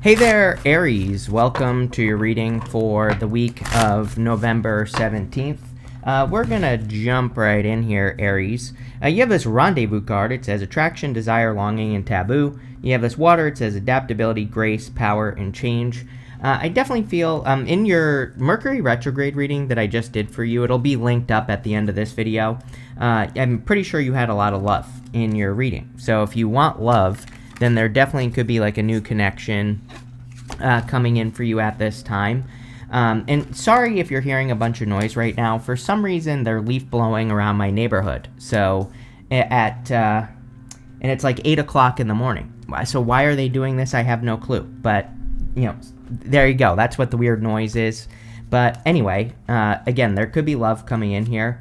Hey there, Aries. Welcome to your reading for the week of November 17th. We're going to jump right in here, Aries. You have this rendezvous card. It says attraction, desire, longing, and taboo. You have this water. It says adaptability, grace, power, and change. I definitely feel in your Mercury retrograde reading that I just did for you, it'll be linked up at the end of this video. I'm pretty sure you had a lot of love in your reading. So if you want love, then there definitely could be like a new connection coming in for you at this time. And sorry if you're hearing a bunch of noise right now. For some reason, they're leaf blowing around my neighborhood. So and it's like 8 o'clock in the morning. So why are they doing this? I have no clue. But, there you go. That's what the weird noise is. But anyway, again, there could be love coming in here.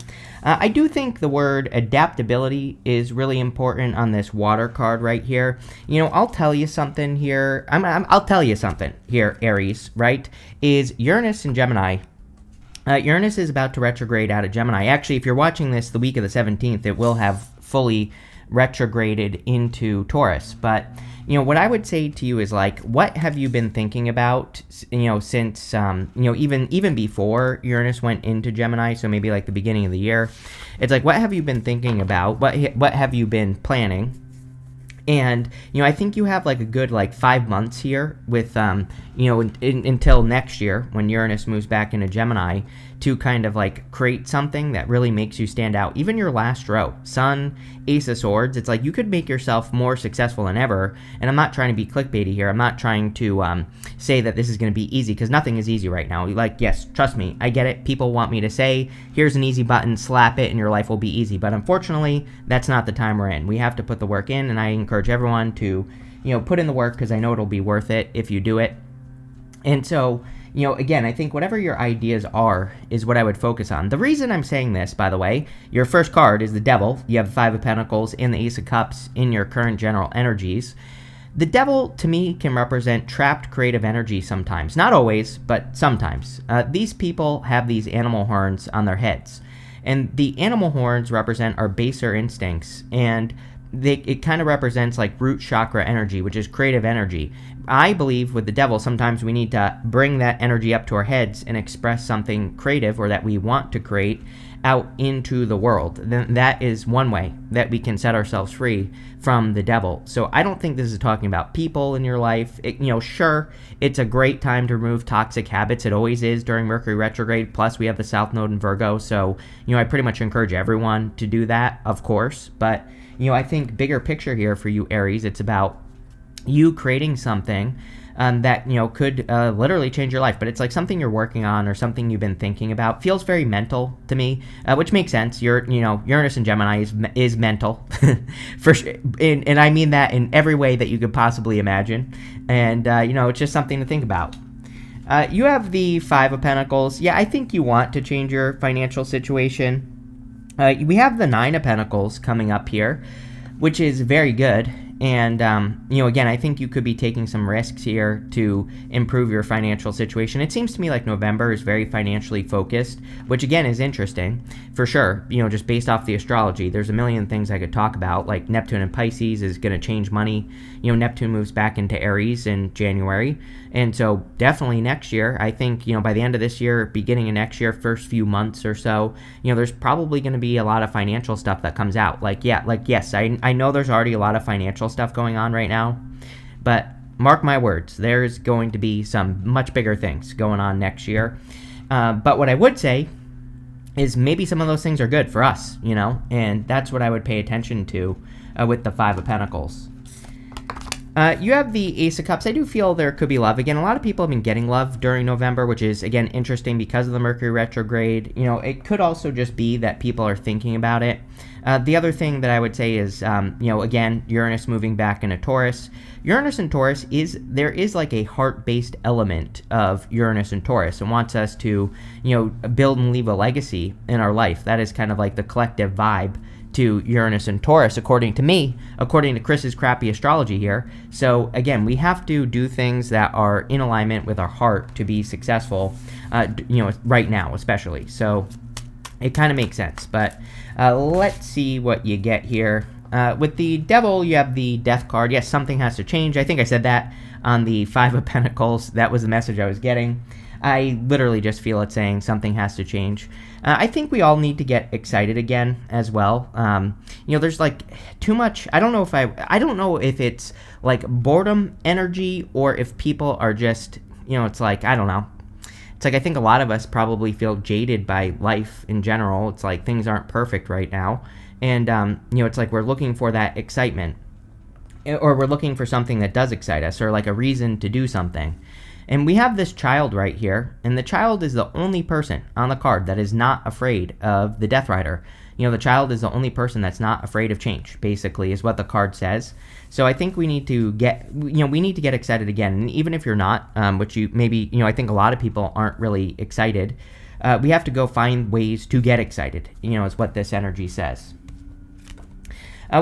I do think the word adaptability is really important on this water card right here. I'll tell you something here. I'll tell you something here, Aries, right? Is Uranus and Gemini. Uranus is about to retrograde out of Gemini. Actually, if you're watching this the week of the 17th, it will have fully retrograded into Taurus. But what I would say to you is like, what have you been thinking about, since, even before Uranus went into Gemini, so maybe like the beginning of the year. It's like, what have you been thinking about? What have you been planning? And, I think you have like a good 5 months here with, until next year when Uranus moves back into Gemini to kind of create something that really makes you stand out. Even your last row, Sun, Ace of Swords, it's like you could make yourself more successful than ever. And I'm not trying to be clickbaity here. I'm not trying to say that this is going to be easy, because nothing is easy right now. Yes, trust me, I get it. People want me to say, here's an easy button, slap it, and your life will be easy. But unfortunately, that's not the time we're in. We have to put the work in, and I encourage everyone to, put in the work, because I know it'll be worth it if you do it. And so, again, I think whatever your ideas are is what I would focus on. The reason I'm saying this, by the way, your first card is the Devil. You have the Five of Pentacles and the Ace of Cups in your current general energies. The Devil, to me, can represent trapped creative energy sometimes. Not always, but sometimes. These people have these animal horns on their heads. And the animal horns represent our baser instincts, and it kind of represents root chakra energy, which is creative energy. I believe with the Devil, sometimes we need to bring that energy up to our heads and express something creative or that we want to create out into the world. Then that is one way that we can set ourselves free from the Devil. So I don't think this is talking about people in your life. Sure, it's a great time to remove toxic habits. It always is during Mercury retrograde. Plus, we have the South Node in Virgo. So, I pretty much encourage everyone to do that, of course. But, I think bigger picture here for you, Aries, it's about you creating something that, could literally change your life. But it's something you're working on or something you've been thinking about. Feels very mental to me, which makes sense. Uranus and Gemini is mental, for sure. And I mean that in every way that you could possibly imagine. And, it's just something to think about. You have the Five of Pentacles. Yeah, I think you want to change your financial situation. We have the Nine of Pentacles coming up here, which is very good. And, again, I think you could be taking some risks here to improve your financial situation. It seems to me like November is very financially focused, which, again, is interesting for sure. Just based off the astrology, there's a million things I could talk about, like Neptune and Pisces is going to change money. Neptune moves back into Aries in January. And so definitely next year, I think, by the end of this year, beginning of next year, first few months or so, there's probably going to be a lot of financial stuff that comes out. Yes, I know there's already a lot of financial stuff going on right now, but mark my words, there's going to be some much bigger things going on next year. But what I would say is maybe some of those things are good for us, and that's what I would pay attention to with the Five of Pentacles. You have the Ace of Cups. I do feel there could be love. Again, a lot of people have been getting love during November, which is, again, interesting because of the Mercury retrograde. It could also just be that people are thinking about it. The other thing that I would say is, again, Uranus moving back into Taurus. Uranus and Taurus there is a heart-based element of Uranus and Taurus. It wants us to, build and leave a legacy in our life. That is kind of the collective vibe to Uranus and Taurus, according to me, according to Chris's crappy astrology here. So again, we have to do things that are in alignment with our heart to be successful, right now especially. So it kind of makes sense. But let's see what you get here. With the Devil, you have the Death card. Yes, something has to change. I think I said that. on the Five of Pentacles. That was the message I was getting. I literally just feel it saying something has to change. I think we all need to get excited again as well. There's like too much. I don't know if it's like boredom energy or if people are just, it's like, I don't know. It's like I think a lot of us probably feel jaded by life in general. It's like things aren't perfect right now. And, it's like we're looking for that excitement. Or we're looking for something that does excite us, or like a reason to do something. And we have this child right here, and the child is the only person on the card that is not afraid of the Death Rider. The child is the only person that's not afraid of change, basically, is what the card says. So I think we need to get, excited again. And even if you're not, which you maybe, I think a lot of people aren't really excited, we have to go find ways to get excited, is what this energy says.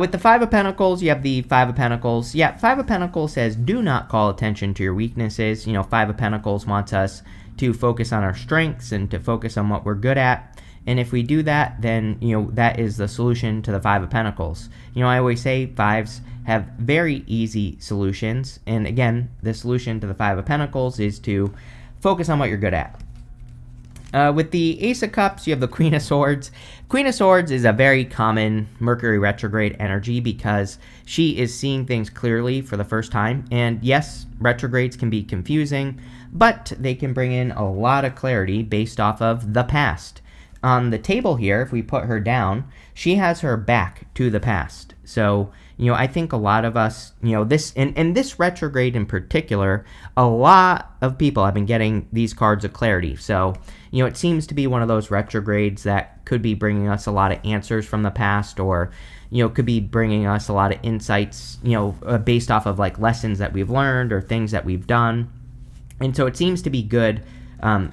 With the Five of Pentacles, you have the Five of Pentacles. Yeah, Five of Pentacles says, do not call attention to your weaknesses. Five of Pentacles wants us to focus on our strengths and to focus on what we're good at. And if we do that, then, that is the solution to the Five of Pentacles. I always say fives have very easy solutions. And again, the solution to the Five of Pentacles is to focus on what you're good at. With the Ace of Cups, you have the Queen of Swords. Queen of Swords is a very common Mercury retrograde energy because she is seeing things clearly for the first time. And yes, retrogrades can be confusing, but they can bring in a lot of clarity based off of the past. On the table here, if we put her down, she has her back to the past. So, I think a lot of us, this retrograde in particular, a lot of people have been getting these cards of clarity. So, it seems to be one of those retrogrades that could be bringing us a lot of answers from the past, or, could be bringing us a lot of insights, based off of like lessons that we've learned or things that we've done. And so it seems to be good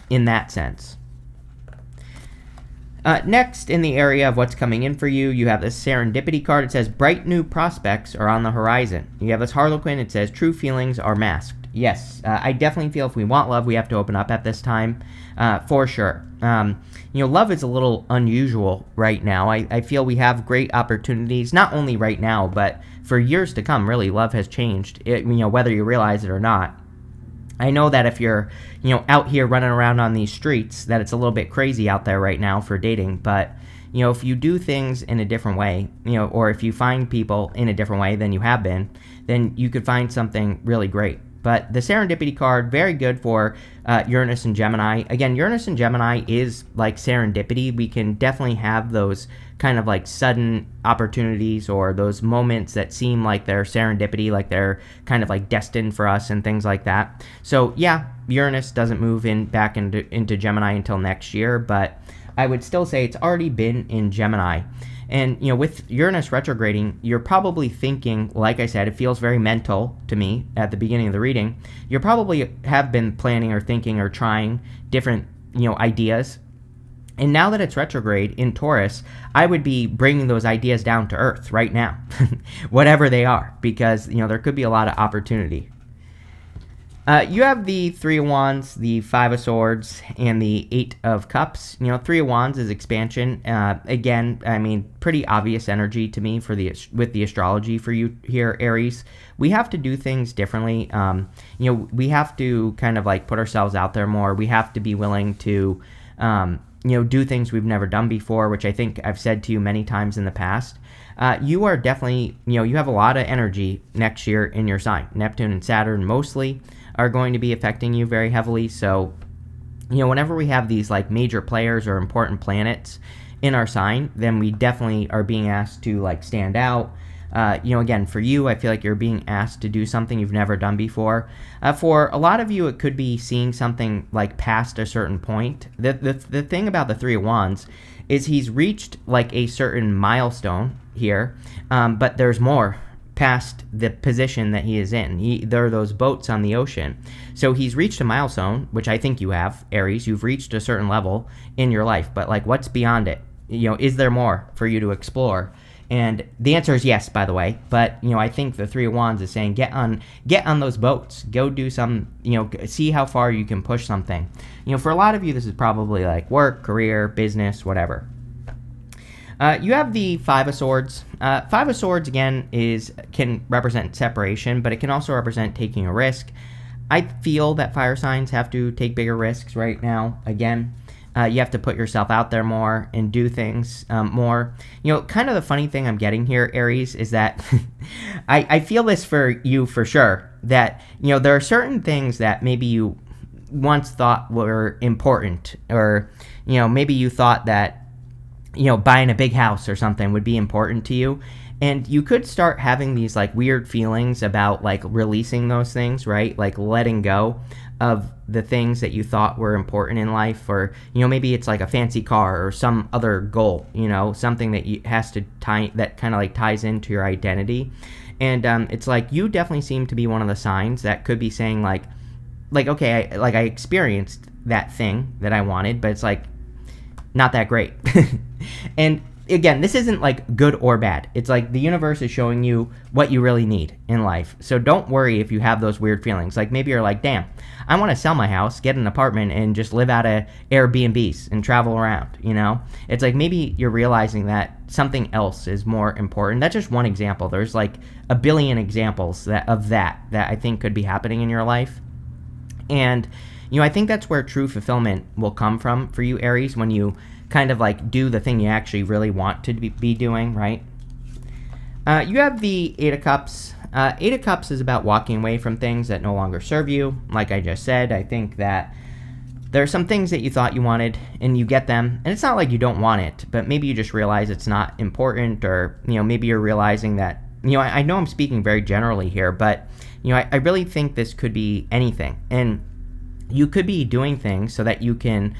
in that sense. Next, in the area of what's coming in for you, you have this Serendipity card. It says, bright new prospects are on the horizon. You have this Harlequin. It says, true feelings are masked. Yes, I definitely feel if we want love, we have to open up at this time, for sure. Love is a little unusual right now. I feel we have great opportunities, not only right now, but for years to come, really. Love has changed, whether you realize it or not. I know that if you're, out here running around on these streets, that it's a little bit crazy out there right now for dating. But, if you do things in a different way, or if you find people in a different way than you have been, then you could find something really great. But the Serendipity card, very good for Uranus and Gemini. Again, Uranus and Gemini is like serendipity. We can definitely have those kind of like sudden opportunities or those moments that seem like they're serendipity, like they're kind of like destined for us and things like that. So yeah, Uranus doesn't move back into Gemini until next year, but I would still say it's already been in Gemini. And, with Uranus retrograding, you're probably thinking, like I said, it feels very mental to me at the beginning of the reading. You probably have been planning or thinking or trying different, ideas. And now that it's retrograde in Taurus, I would be bringing those ideas down to earth right now, whatever they are, because, there could be a lot of opportunity. You have the Three of Wands, the Five of Swords, and the Eight of Cups. Three of Wands is expansion. Again, I mean, pretty obvious energy to me with the astrology for you here, Aries. We have to do things differently. We have to kind of like put ourselves out there more. We have to be willing to, do things we've never done before, which I think I've said to you many times in the past. You are definitely, you have a lot of energy next year in your sign. Neptune and Saturn mostly are going to be affecting you very heavily. So, whenever we have these like major players or important planets in our sign, then we definitely are being asked to like stand out. Again, for you, I feel like you're being asked to do something you've never done before. For a lot of you, it could be seeing something like past a certain point. The thing about the Three of Wands is he's reached like a certain milestone here, but there's more past the position that he is in. There are those boats on the ocean. So he's reached a milestone, which I think you have, Aries. You've reached a certain level in your life, but like what's beyond it? Is there more for you to explore? And the answer is yes, by the way. But, I think the Three of Wands is saying get on those boats. Go do some, see how far you can push something. For a lot of you, this is probably like work, career, business, whatever. You have the Five of Swords. Five of Swords, again, can represent separation, but it can also represent taking a risk. I feel that fire signs have to take bigger risks right now. Again, you have to put yourself out there more and do things more. Kind of the funny thing I'm getting here, Aries, is that I feel this for you for sure, that, there are certain things that maybe you once thought were important, or, maybe you thought that, buying a big house or something would be important to you. And you could start having these like weird feelings about like releasing those things, right? Like letting go of the things that you thought were important in life, or, maybe it's like a fancy car or some other goal, something that has to that kind of like ties into your identity. And it's like, you definitely seem to be one of the signs that could be saying like, okay, I experienced that thing that I wanted, but it's like not that great. And again, this isn't like good or bad. It's like the universe is showing you what you really need in life. So don't worry if you have those weird feelings. Like maybe you're like, damn, I want to sell my house, get an apartment, and just live out of Airbnbs and travel around, It's like maybe you're realizing that something else is more important. That's just one example. There's like a billion examples of that I think could be happening in your life. And, I think that's where true fulfillment will come from for you, Aries, when you kind of like do the thing you actually really want to be doing, right? You have the Eight of Cups. Eight of Cups is about walking away from things that no longer serve you. Like I just said, I think that there are some things that you thought you wanted and you get them, and it's not like you don't want it, but maybe you just realize it's not important, or, maybe you're realizing that, I know I'm speaking very generally here, but, I really think this could be anything. And you could be doing things so that you can,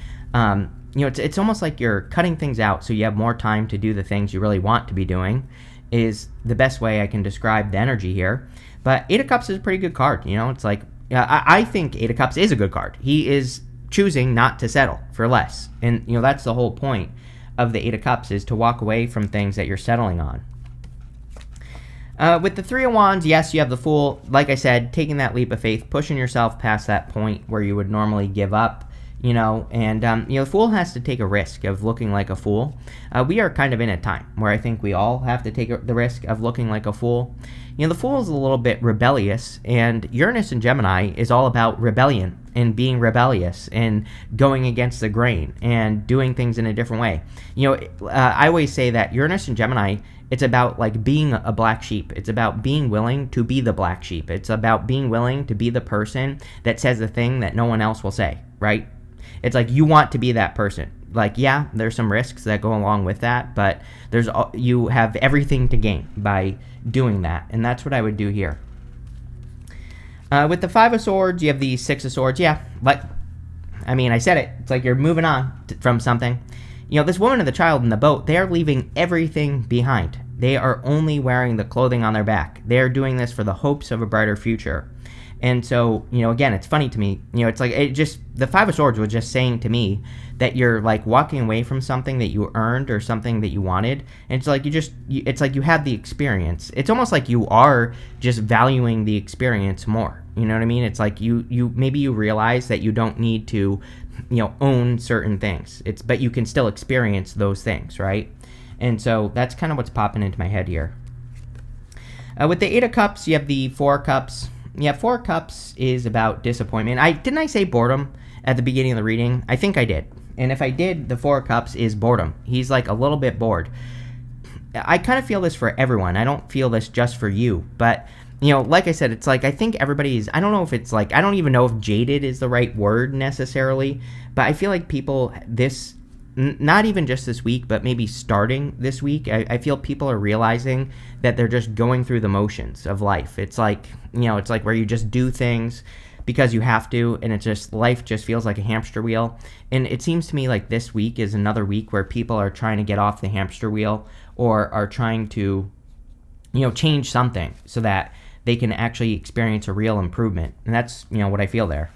it's almost like you're cutting things out so you have more time to do the things you really want to be doing, is the best way I can describe the energy here. But Eight of Cups is a pretty good card. It's like, I think Eight of Cups is a good card. He is choosing not to settle for less. And, that's the whole point of the Eight of Cups, is to walk away from things that you're settling on. With the Three of Wands, yes, you have the Fool. Like I said, taking that leap of faith, pushing yourself past that point where you would normally give up, and, the Fool has to take a risk of looking like a fool. We are kind of in a time where I think we all have to take the risk of looking like a fool. The Fool is a little bit rebellious, and Uranus and Gemini is all about rebellion and being rebellious and going against the grain and doing things in a different way. I always say that Uranus and Gemini, it's about like being a black sheep. It's about being willing to be the black sheep. It's about being willing to be the person that says the thing that no one else will say, right? It's like you want to be that person. Like, yeah, there's some risks that go along with that, but you have everything to gain by doing that, and that's what I would do here. With the Five of Swords, you have the Six of Swords. Yeah, but I said it. It's like you're moving on from something. This woman and the child in the boat, they are leaving everything behind. They are only wearing the clothing on their back. They are doing this for the hopes of a brighter future. And so, again, it's funny to me. It's like the Five of Swords was just saying to me that you're like walking away from something that you earned or something that you wanted. And it's like it's like you had the experience. It's almost like you are just valuing the experience more. You know what I mean? It's like you maybe you realize that you don't need to, own certain things. But you can still experience those things, right? And so that's kind of what's popping into my head here. With the Eight of Cups, you have the Four of Cups. Yeah, Four of Cups is about disappointment. Didn't I say boredom at the beginning of the reading? I think I did. And if I did, the Four of Cups is boredom. He's like a little bit bored. I kind of feel this for everyone. I don't feel this just for you. But, like I said, it's like I think everybody's, I don't know if it's like, I don't even know if jaded is the right word necessarily. But I feel like people not even just this week, but maybe starting this week, I feel people are realizing that they're just going through the motions of life. It's like, it's like where you just do things because you have to, and life just feels like a hamster wheel. And it seems to me like this week is another week where people are trying to get off the hamster wheel, or are trying to, change something so that they can actually experience a real improvement. And that's, what I feel there.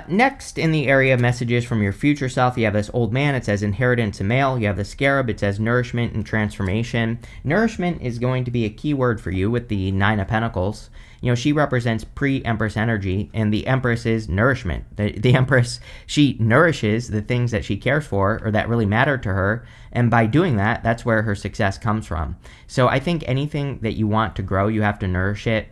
Next, in the area of messages from your future self, you have this Old Man. It says inheritance and male. You have the Scarab. It says nourishment and transformation. Nourishment is going to be a key word for you with the Nine of Pentacles. she represents pre-Empress energy, and the Empress is nourishment. The Empress, she nourishes the things that she cares for or that really matter to her, and by doing that, that's where her success comes from. So I think anything that you want to grow, you have to nourish it.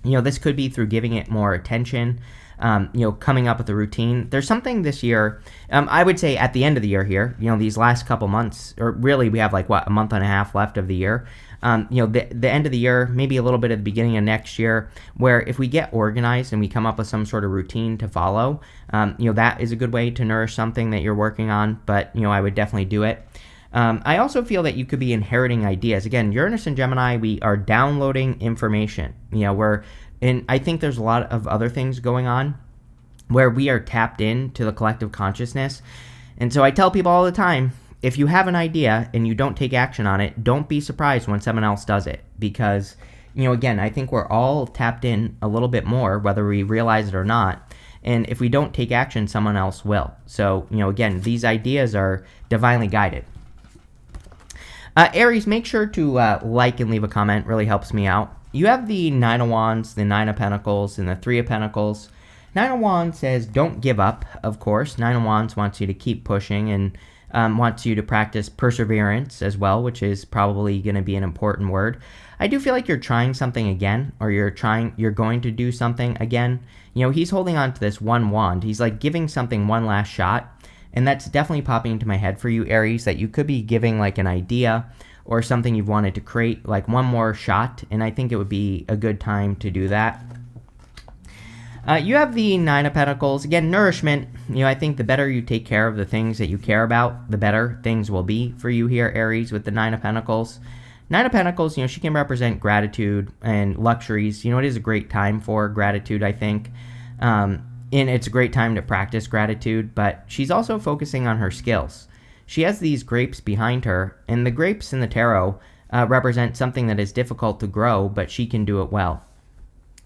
This could be through giving it more attention, coming up with a routine. There's something this year, I would say at the end of the year here, these last couple months, or really we have a month and a half left of the year. The end of the year, maybe a little bit at the beginning of next year, where if we get organized and we come up with some sort of routine to follow, that is a good way to nourish something that you're working on, but, I would definitely do it. I also feel that you could be inheriting ideas. Again, Uranus and Gemini, we are downloading information. I think there's a lot of other things going on where we are tapped into the collective consciousness. And so I tell people all the time, if you have an idea and you don't take action on it, don't be surprised when someone else does it. Because, again, I think we're all tapped in a little bit more, whether we realize it or not. And if we don't take action, someone else will. So, again, these ideas are divinely guided. Aries, make sure to like and leave a comment. Really helps me out. You have the Nine of Wands, the Nine of Pentacles, and the Three of Pentacles. Nine of Wands says don't give up, of course. Nine of Wands wants you to keep pushing and wants you to practice perseverance as well, which is probably going to be an important word. I do feel like you're trying something again, or you're going to do something again. He's holding on to this one wand. He's like giving something one last shot. And that's definitely popping into my head for you, Aries, that you could be giving like an idea or something you've wanted to create, like one more shot. And I think it would be a good time to do that. You have the Nine of Pentacles. Again, nourishment. I think the better you take care of the things that you care about, the better things will be for you here, Aries, with the Nine of Pentacles. Nine of Pentacles, she can represent gratitude and luxuries. It is a great time for gratitude, I think. And it's a great time to practice gratitude, but she's also focusing on her skills. She has these grapes behind her, and the grapes in the tarot represent something that is difficult to grow, but she can do it well.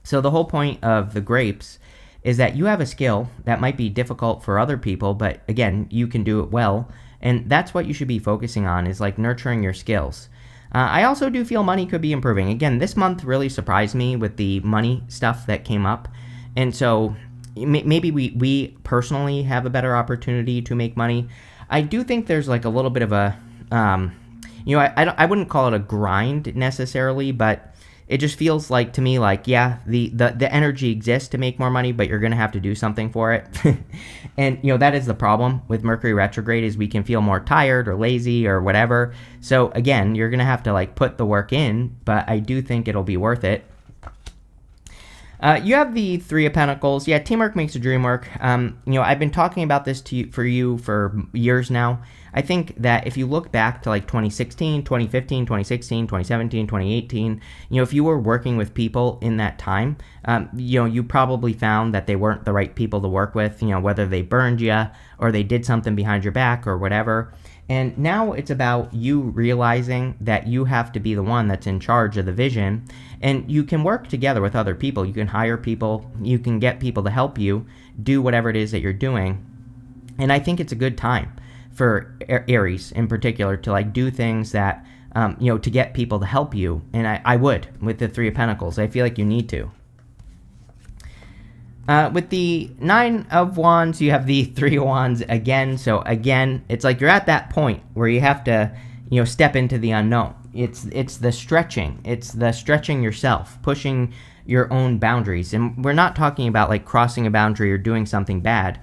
So the whole point of the grapes is that you have a skill that might be difficult for other people, but again, you can do it well, and that's what you should be focusing on, is like nurturing your skills. I also do feel money could be improving. Again, this month really surprised me with the money stuff that came up, and so maybe we personally have a better opportunity to make money. I do think there's like a little bit of a, I wouldn't call it a grind necessarily, but it just feels like to me like, yeah, the energy exists to make more money, but you're going to have to do something for it. And, that is the problem with Mercury retrograde, is we can feel more tired or lazy or whatever. So again, you're going to have to like put the work in, but I do think it'll be worth it. You have the Three of Pentacles. Yeah, teamwork makes the dream work. I've been talking about this for you for years now. I think that if you look back to like 2016, 2015, 2016, 2017, 2018, if you were working with people in that time, you probably found that they weren't the right people to work with, whether they burned you or they did something behind your back or whatever. And now it's about you realizing that you have to be the one that's in charge of the vision, and you can work together with other people. You can hire people, you can get people to help you do whatever it is that you're doing. And I think it's a good time for Aries in particular to like do things that, to get people to help you. And I would with the Three of Pentacles. I feel like you need to. With the Nine of Wands, you have the Three of Wands again. So again, it's like you're at that point where you have to, step into the unknown. It's the stretching. It's the stretching yourself, pushing your own boundaries. And we're not talking about like crossing a boundary or doing something bad.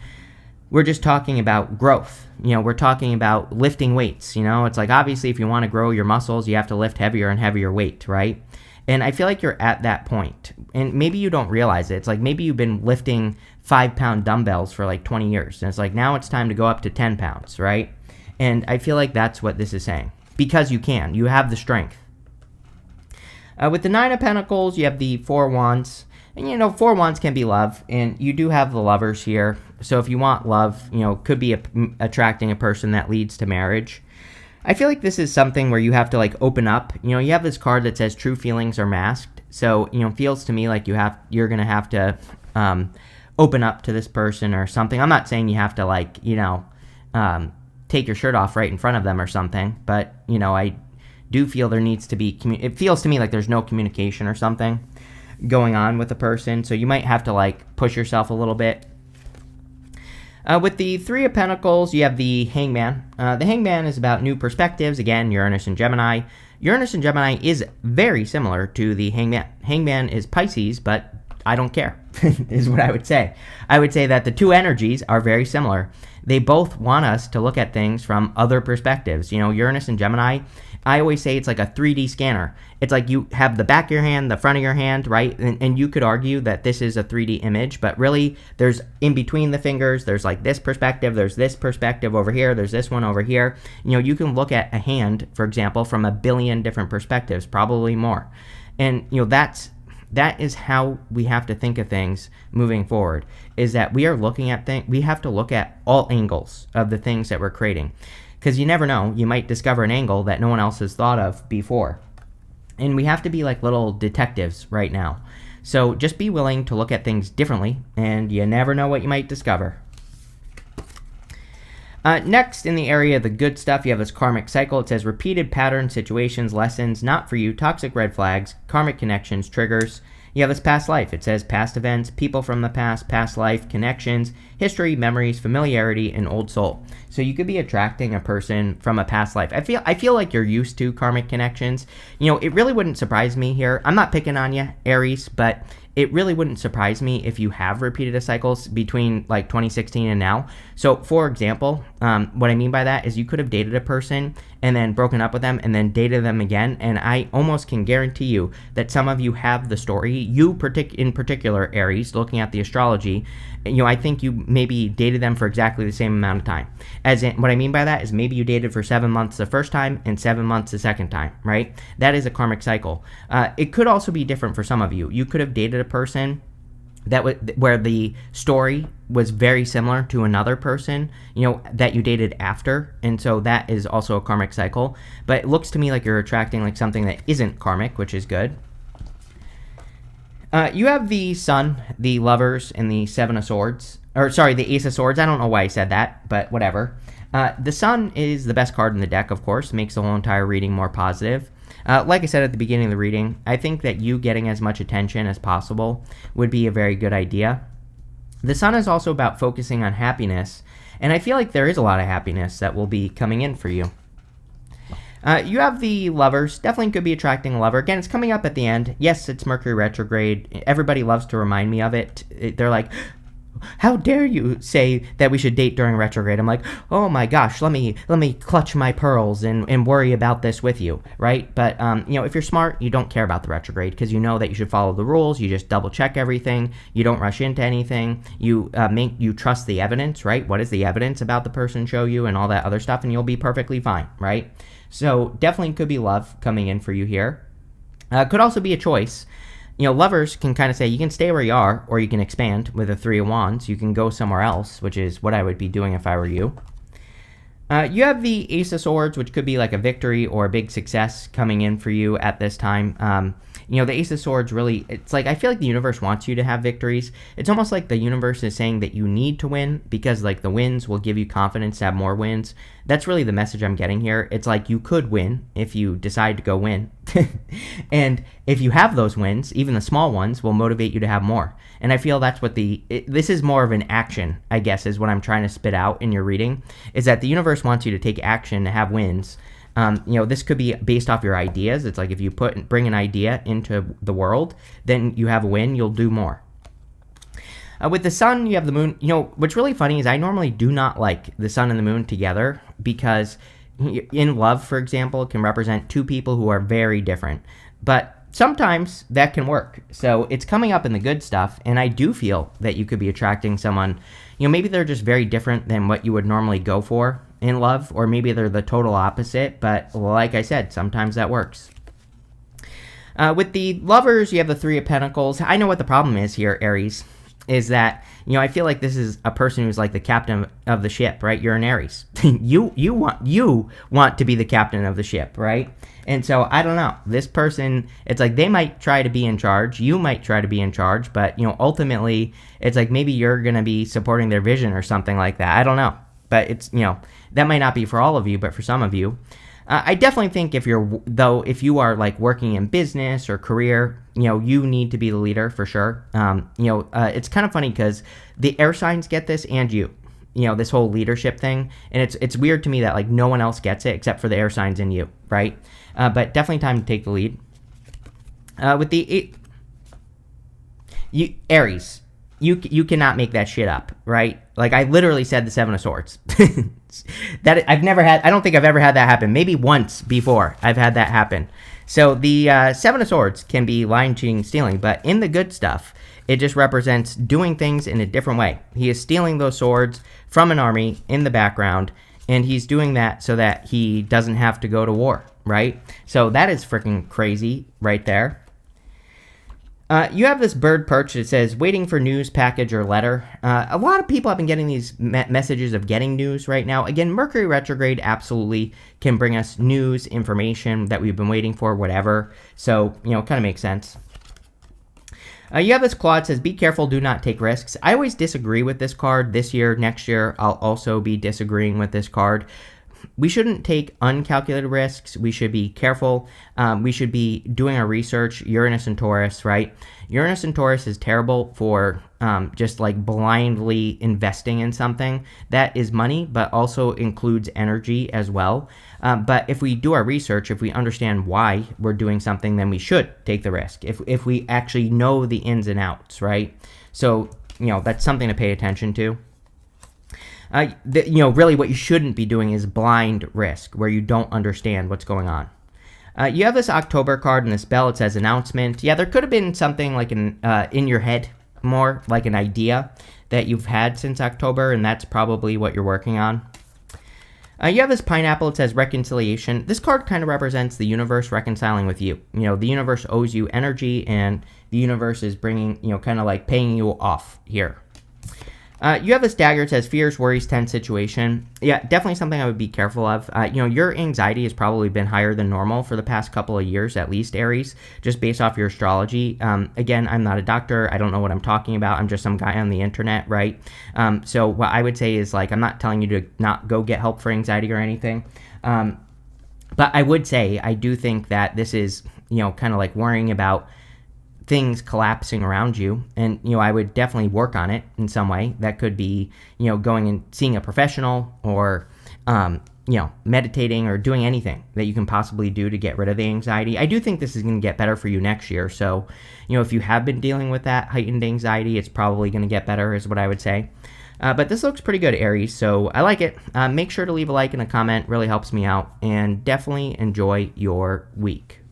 We're just talking about growth. We're talking about lifting weights. It's like obviously if you want to grow your muscles, you have to lift heavier and heavier weight, right? And I feel like you're at that point. And maybe you don't realize it. It's like maybe you've been lifting 5-pound dumbbells for like 20 years. And it's like now it's time to go up to 10 pounds, right? And I feel like that's what this is saying. Because you can. You have the strength. With the Nine of Pentacles, you have the Four of Wands. And, Four of Wands can be love. And you do have the Lovers here. So if you want love, could be attracting a person that leads to marriage. I feel like this is something where you have to like open up. You have this card that says true feelings are masked. So, it feels to me like you're going to have to open up to this person or something. I'm not saying you have to like, take your shirt off right in front of them or something. But, I do feel there needs to be, it feels to me like there's no communication or something. going on with a person, so you might have to like push yourself a little bit. With the Three of Pentacles, you have the Hangman. The Hangman is about new perspectives. Again, Uranus and Gemini. Uranus and Gemini is very similar to the Hangman. Hangman is Pisces, but I don't care, is what I would say. I would say that the two energies are very similar. They both want us to look at things from other perspectives. You know, Uranus and Gemini, I always say it's like a 3D scanner. It's like you have the back of your hand, the front of your hand, right? And you could argue that this is a 3D image, but really there's in between the fingers, there's like this perspective, there's this perspective over here, there's this one over here. You know, you can look at a hand, for example, from a billion different perspectives, probably more. And, you know, that is how we have to think of things moving forward, is that we are looking at things, we have to look at all angles of the things that we're creating. Because you never know, you might discover an angle that no one else has thought of before. And we have to be like little detectives right now. So just be willing to look at things differently, and you never know what you might discover. Next, in the area of the good stuff, you have this karmic cycle. It says repeated patterns, situations, lessons, not for you, toxic red flags, karmic connections, triggers. You have this past life. It says past events, people from the past life, connections, history, memories, familiarity, and old soul. So you could be attracting a person from a past life. I feel like you're used to karmic connections. You know, it really wouldn't surprise me here. I'm not picking on you, Aries, but it really wouldn't surprise me if you have repeated cycles between like 2016 and now. So, for example, what I mean by that is you could have dated a person and then broken up with them and then dated them again. And I almost can guarantee you that some of you have the story. You in particular, Aries, looking at the astrology, you know, I think you maybe dated them for exactly the same amount of time. As in, what I mean by that is maybe you dated for 7 months the first time and 7 months the second time, right? That is a karmic cycle. It could also be different for some of you. You could have dated a person where the story was very similar to another person, you know, that you dated after, and so that is also a karmic cycle. But it looks to me like you're attracting like something that isn't karmic, which is good. You have the Sun, the Lovers, and the Seven of Swords. Or, sorry, the Ace of Swords. I don't know why I said that, but whatever. The Sun is the best card in the deck, of course. It makes the whole entire reading more positive. Like I said at the beginning of the reading, I think that you getting as much attention as possible would be a very good idea. The Sun is also about focusing on happiness, and I feel like there is a lot of happiness that will be coming in for you. You have the Lovers. Definitely could be attracting a lover. Again, it's coming up at the end. Yes, it's Mercury retrograde. Everybody loves to remind me of it. They're like, how dare you say that we should date during retrograde? I'm like, oh my gosh, let me clutch my pearls and worry about this with you, right? But, you know, if you're smart, you don't care about the retrograde because you know that you should follow the rules. You just double check everything. You don't rush into anything. You trust the evidence, right? What does the evidence about the person show you and all that other stuff, and you'll be perfectly fine, right? So definitely could be love coming in for you here. Could also be a choice. You know, lovers can kind of say you can stay where you are or you can expand with a Three of Wands. You can go somewhere else, which is what I would be doing if I were you. You have the Ace of Swords, which could be like a victory or a big success coming in for you at this time. You know, the Ace of Swords really, it's like, I feel like the universe wants you to have victories. It's almost like the universe is saying that you need to win because like the wins will give you confidence to have more wins. That's really the message I'm getting here. It's like you could win if you decide to go win. And if you have those wins, even the small ones will motivate you to have more. And I feel that's what this is more of an action, I guess, is what I'm trying to spit out in your reading, is that the universe wants you to take action to have wins. You know, this could be based off your ideas. It's like if you bring an idea into the world, then you have a win, you'll do more. With the Sun, you have the Moon. You know, what's really funny is I normally do not like the Sun and the Moon together because in love, for example, it can represent two people who are very different. But sometimes that can work. So it's coming up in the good stuff, and I do feel that you could be attracting someone, you know, maybe they're just very different than what you would normally go for in love, or maybe they're the total opposite, but like I said, sometimes that works. With the Lovers, you have the Three of Pentacles. I know what the problem is here, Aries, is that, you know, I feel like this is a person who's like the captain of the ship, right? You're an Aries. you want to be the captain of the ship, right? And so, I don't know. This person, it's like they might try to be in charge. You might try to be in charge, but, you know, ultimately, it's like maybe you're going to be supporting their vision or something like that. I don't know. But it's, you know, that might not be for all of you, but for some of you. I definitely think if you are like working in business or career, you need to be the leader for sure. It's kind of funny because the air signs get this and this whole leadership thing, and it's weird to me that like no one else gets it except for the air signs and you, right? But definitely time to take the lead. With the Aries, you cannot make that shit up, right? Like I literally said the Seven of Swords. That I don't think I've ever had that happen. Maybe once before I've had that happen. So the Seven of Swords can be lying, cheating, stealing, but in the good stuff, it just represents doing things in a different way. He is stealing those swords from an army in the background, and he's doing that so that he doesn't have to go to war, right? So that is freaking crazy right there. You have this bird perch that says, waiting for news, package, or letter. A lot of people have been getting these messages of getting news right now. Again, Mercury retrograde absolutely can bring us news, information that we've been waiting for, whatever. So, kind of makes sense. You have this claw that says, be careful, do not take risks. I always disagree with this card. This year, next year, I'll also be disagreeing with this card. We shouldn't take uncalculated risks. We should be careful. We should be doing our research. Uranus and Taurus, right? Uranus and Taurus is terrible for just like blindly investing in something. That is money, but also includes energy as well. But if we do our research, if we understand why we're doing something, then we should take the risk. If we actually know the ins and outs, right? So, that's something to pay attention to. Really what you shouldn't be doing is blind risk, where you don't understand what's going on. You have this October card in this bell. It says announcement. Yeah, there could have been something like in your head, more like an idea that you've had since October, and that's probably what you're working on. You have this pineapple. It says reconciliation. This card kind of represents the universe reconciling with you. The universe owes you energy, and the universe is bringing, kind of like paying you off here. You have this dagger. It says fears, worries, tense situation. Yeah, definitely something I would be careful of. Your anxiety has probably been higher than normal for the past couple of years, at least, Aries, just based off your astrology. Again, I'm not a doctor. I don't know what I'm talking about. I'm just some guy on the internet, right? So what I would say is, like, I'm not telling you to not go get help for anxiety or anything. But I would say I do think that this is, kind of like worrying about things collapsing around you, and I would definitely work on it in some way. That could be going and seeing a professional, or meditating, or doing anything that you can possibly do to get rid of the anxiety. I do think this is going to get better for you next year, so if you have been dealing with that heightened anxiety, it's probably going to get better, is what I would say. But this looks pretty good, Aries, so I like it. Make sure to leave a like and a comment. Really helps me out, and definitely enjoy your week.